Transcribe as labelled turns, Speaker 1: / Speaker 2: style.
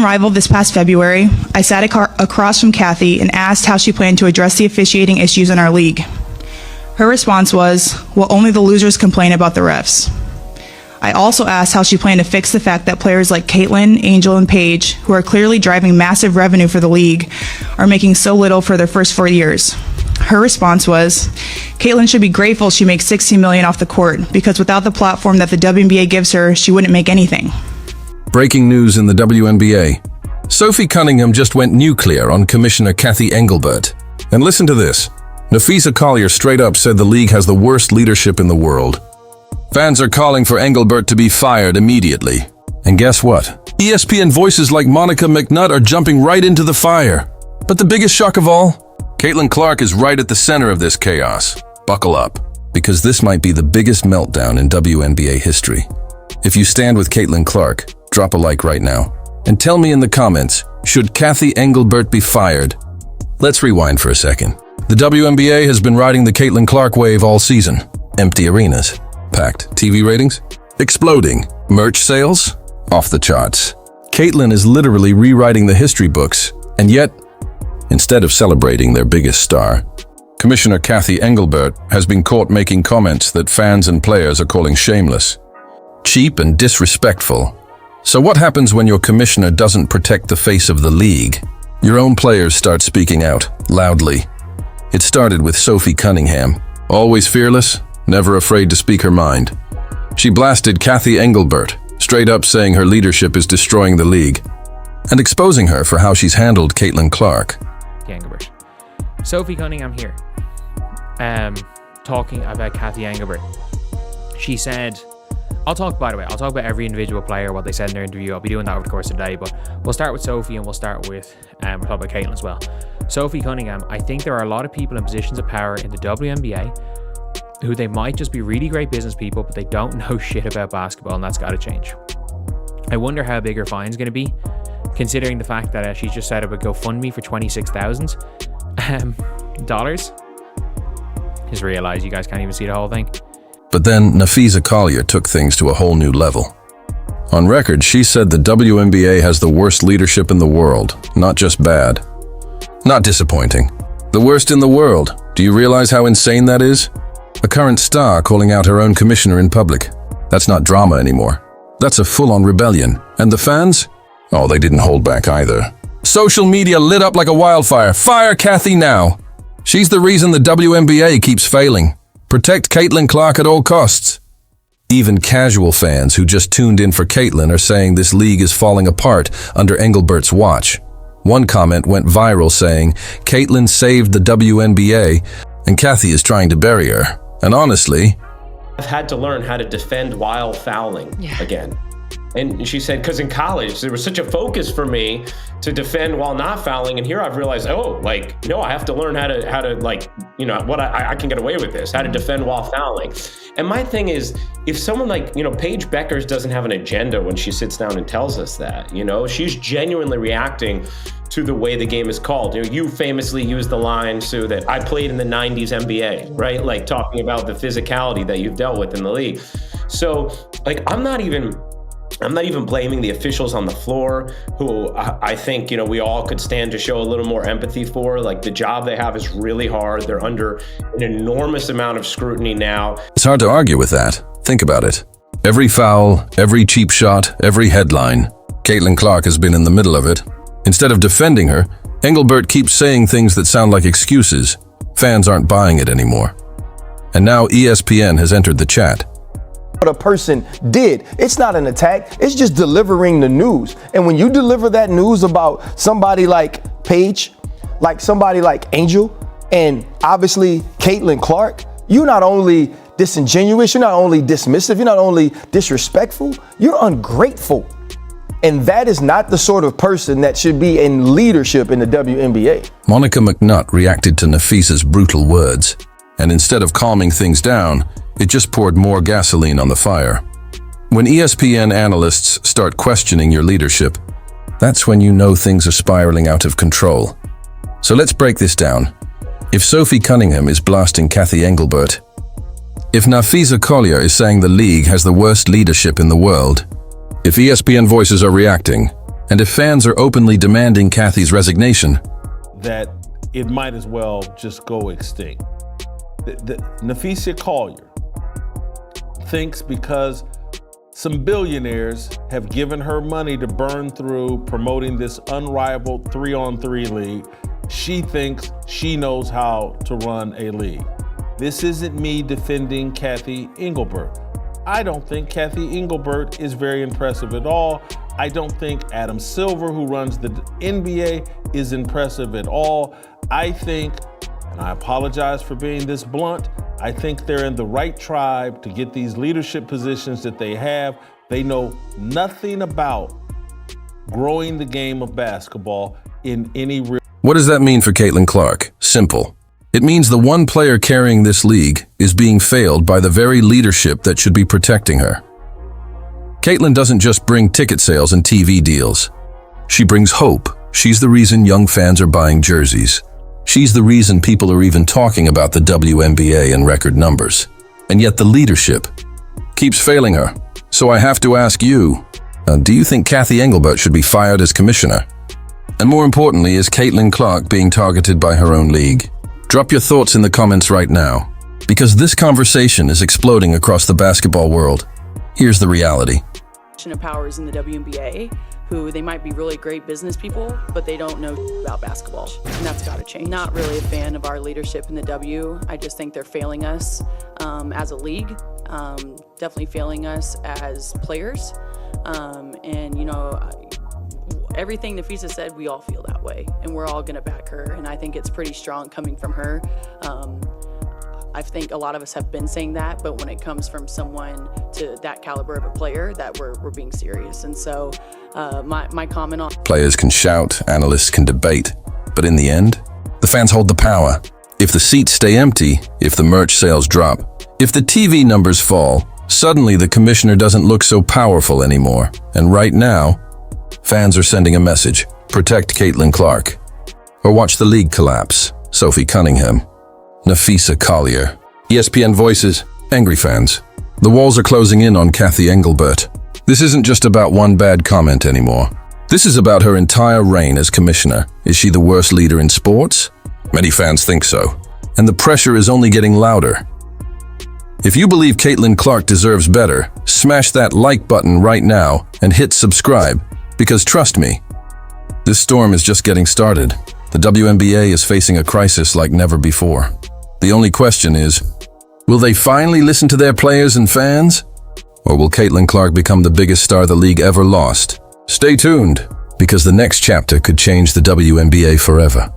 Speaker 1: Unrivaled this past February, I sat across from Cathy and asked how she planned to address the officiating issues in our league. Her response was, well, only the losers complain about the refs. I also asked how she planned to fix the fact that players like Caitlin, Angel, and Paige, who are clearly driving massive revenue for the league, are making so little for their first 4 years. Her response was, Caitlin should be grateful she makes $16 million off the court, because without the platform that the WNBA gives her, she wouldn't make anything.
Speaker 2: Breaking news in the WNBA. Sophie Cunningham just went nuclear on Commissioner Cathy Engelbert. And listen to this. Napheesa Collier straight up said the league has the worst leadership in the world. Fans are calling for Engelbert to be fired immediately. And guess what? ESPN voices like Monica McNutt are jumping right into the fire. But the biggest shock of all? Caitlin Clark is right at the center of this chaos. Buckle up, because this might be the biggest meltdown in WNBA history. If you stand with Caitlin Clark, drop a like right now. And tell me in the comments, should Cathy Engelbert be fired? Let's rewind for a second. The WNBA has been riding the Caitlin Clark wave all season. Empty arenas, packed TV ratings, exploding, merch sales, off the charts. Caitlin is literally rewriting the history books, and yet, instead of celebrating their biggest star, Commissioner Cathy Engelbert has been caught making comments that fans and players are calling shameless, cheap and disrespectful. So what happens when your commissioner doesn't protect the face of the league? Your own players start speaking out, loudly. It started with Sophie Cunningham, always fearless, never afraid to speak her mind. She blasted Cathy Engelbert, straight up saying her leadership is destroying the league, and exposing her for how she's handled Caitlin Clark.
Speaker 3: Engelbert. Sophie Cunningham here, talking about Cathy Engelbert. She said, I'll talk about every individual player, what they said in their interview. I'll be doing that over the course of the day, but we'll start with Sophie and we'll start with, we'll talk about Caitlin as well. Sophie Cunningham, I think there are a lot of people in positions of power in the WNBA who they might just be really great business people, but they don't know shit about basketball, and that's got to change. I wonder how big her fine's going to be, considering the fact that she's just set up a GoFundMe for $26,000. Just realized you guys can't even see the whole thing.
Speaker 2: But then Napheesa Collier took things to a whole new level. On record, she said the WNBA has the worst leadership in the world, not just bad. Not disappointing. The worst in the world. Do you realize how insane that is? A current star calling out her own commissioner in public. That's not drama anymore. That's a full-on rebellion. And the fans? Oh, they didn't hold back either. Social media lit up like a wildfire. Fire Cathy now! She's the reason the WNBA keeps failing. Protect Caitlin Clark at all costs. Even casual fans who just tuned in for Caitlin are saying this league is falling apart under Engelbert's watch. One comment went viral saying, Caitlin saved the WNBA and Cathy is trying to bury her. And honestly,
Speaker 4: I've had to learn how to defend while fouling again. And she said, because in college, there was such a focus for me to defend while not fouling. And here I've realized, no, I have to learn how to like, what I can get away with this, how to defend while fouling. And my thing is, if someone like, Paige Beckers doesn't have an agenda when she sits down and tells us that, she's genuinely reacting to the way the game is called. You famously used the line, Sue, that I played in the 90s NBA, right? Like talking about the physicality that you've dealt with in the league. So like, I'm not even blaming the officials on the floor, who I think, we all could stand to show a little more empathy for. Like, the job they have is really hard. They're under an enormous amount of scrutiny now.
Speaker 2: It's hard to argue with that. Think about it. Every foul, every cheap shot, every headline. Caitlin Clark has been in the middle of it. Instead of defending her, Engelbert keeps saying things that sound like excuses. Fans aren't buying it anymore. And now ESPN has entered the chat.
Speaker 5: What a person did. It's not an attack. It's just delivering the news. And when you deliver that news about somebody like Paige, like somebody like Angel, and obviously Caitlin Clark, you're not only disingenuous, you're not only dismissive, you're not only disrespectful, you're ungrateful. And that is not the sort of person that should be in leadership in the WNBA.
Speaker 2: Monica McNutt reacted to Napheesa's brutal words, and instead of calming things down, it just poured more gasoline on the fire. When ESPN analysts start questioning your leadership, that's when you know things are spiraling out of control. So let's break this down. If Sophie Cunningham is blasting Cathy Engelbert, if Napheesa Collier is saying the league has the worst leadership in the world, if ESPN voices are reacting, And if fans are openly demanding Cathy's resignation,
Speaker 6: that it might as well just go extinct. Napheesa Collier thinks because some billionaires have given her money to burn through promoting this unrivaled 3-on-3 league, she thinks she knows how to run a league. This isn't me defending Cathy Engelbert. I don't think Cathy Engelbert is very impressive at all. I don't think Adam Silver, who runs the NBA, is impressive at all. I think, and I apologize for being this blunt, I think they're in the right tribe to get these leadership positions that they have. They know nothing about growing the game of basketball in any real.
Speaker 2: what does that mean for Caitlin Clark? Simple. It means the one player carrying this league is being failed by the very leadership that should be protecting her. Caitlin doesn't just bring ticket sales and TV deals. She brings hope. She's the reason young fans are buying jerseys. She's the reason people are even talking about the WNBA in record numbers. And yet the leadership keeps failing her. So I have to ask you, do you think Cathy Engelbert should be fired as commissioner? And more importantly, is Caitlin Clark being targeted by her own league? Drop your thoughts in the comments right now, because this conversation is exploding across the basketball world. Here's the reality.
Speaker 7: Of powers in the WNBA who they might be really great business people, but they don't know about basketball, and that's got to change. Not really a fan of our leadership in the W. I just think they're failing us as a league, definitely failing us as players, and you know, everything Napheesa said, we all feel that way, and we're all going to back her, and I think it's pretty strong coming from her. I think a lot of us have been saying that, but when it comes from someone to that caliber of a player, that we're being serious. And so my comment on...
Speaker 2: Players can shout, analysts can debate, but in the end, the fans hold the power. If the seats stay empty, if the merch sales drop, if the TV numbers fall, suddenly the commissioner doesn't look so powerful anymore. And right now, fans are sending a message: protect Caitlin Clark, or watch the league collapse. Sophie Cunningham, Napheesa Collier. ESPN Voices, angry fans. The walls are closing in on Cathy Engelbert. This isn't just about one bad comment anymore. This is about her entire reign as commissioner. Is she the worst leader in sports? Many fans think so. And the pressure is only getting louder. If you believe Caitlin Clark deserves better, smash that like button right now and hit subscribe, because trust me, this storm is just getting started. The WNBA is facing a crisis like never before. The only question is, will they finally listen to their players and fans? Or will Caitlin Clark become the biggest star the league ever lost? Stay tuned, because the next chapter could change the WNBA forever.